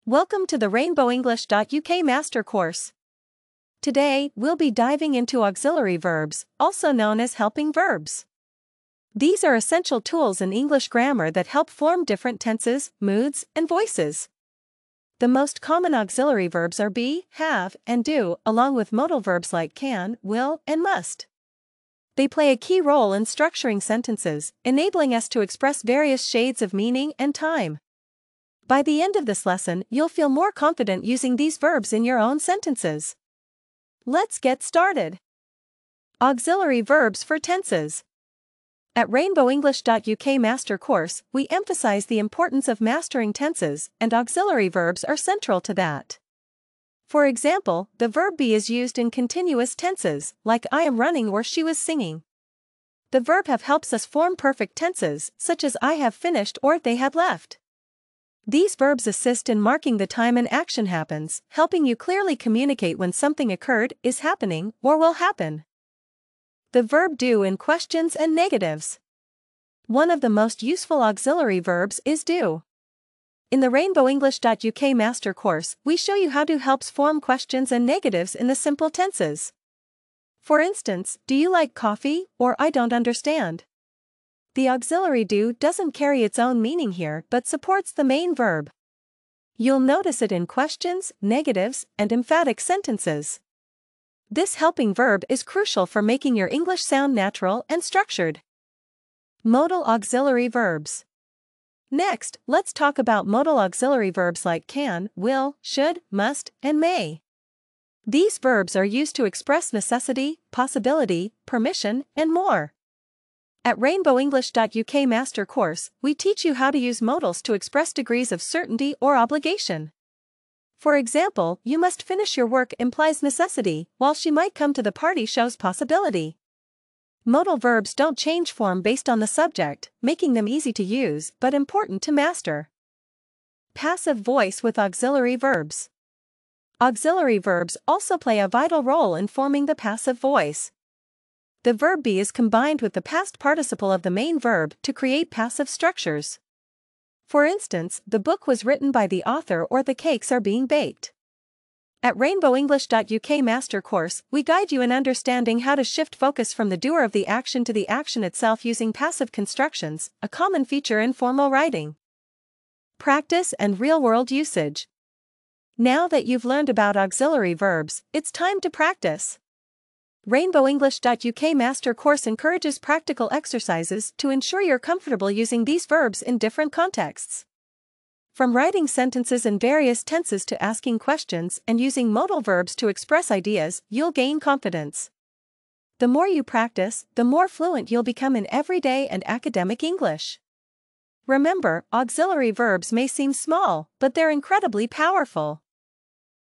Welcome to the RainbowEnglish.UK Master Course. Today, we'll be diving into auxiliary verbs, also known as helping verbs. These are essential tools in English grammar that help form different tenses, moods, and voices. The most common auxiliary verbs are be, have, and do, along with modal verbs like can, will, and must. They play a key role in structuring sentences, enabling us to express various shades of meaning and time. By the end of this lesson, you'll feel more confident using these verbs in your own sentences. Let's get started. Auxiliary verbs for tenses. At RainbowEnglish.UK Master Course, we emphasize the importance of mastering tenses, and auxiliary verbs are central to that. For example, the verb be is used in continuous tenses, like I am running or she was singing. The verb have helps us form perfect tenses, such as I have finished or they had left. These verbs assist in marking the time an action happens, helping you clearly communicate when something occurred, is happening, or will happen. The verb do in questions and negatives. One of the most useful auxiliary verbs is do. In the RainbowEnglish.UK Master Course, we show you how do helps form questions and negatives in the simple tenses. For instance, do you like coffee, or I don't understand. The auxiliary do doesn't carry its own meaning here but supports the main verb. You'll notice it in questions, negatives, and emphatic sentences. This helping verb is crucial for making your English sound natural and structured. Modal auxiliary verbs. Next, let's talk about modal auxiliary verbs like can, will, should, must, and may. These verbs are used to express necessity, possibility, permission, and more. At RainbowEnglish.UK Master Course, we teach you how to use modals to express degrees of certainty or obligation. For example, you must finish your work implies necessity, while she might come to the party shows possibility. Modal verbs don't change form based on the subject, making them easy to use but important to master. Passive voice with auxiliary verbs. Auxiliary verbs also play a vital role in forming the passive voice. The verb be is combined with the past participle of the main verb to create passive structures. For instance, the book was written by the author or the cakes are being baked. At RainbowEnglish.UK Master Course, we guide you in understanding how to shift focus from the doer of the action to the action itself using passive constructions, a common feature in formal writing. Practice and real-world usage. Now that you've learned about auxiliary verbs, it's time to practice. RainbowEnglish.UK Master Course encourages practical exercises to ensure you're comfortable using these verbs in different contexts. From writing sentences in various tenses to asking questions and using modal verbs to express ideas, you'll gain confidence. The more you practice, the more fluent you'll become in everyday and academic English. Remember, auxiliary verbs may seem small, but they're incredibly powerful.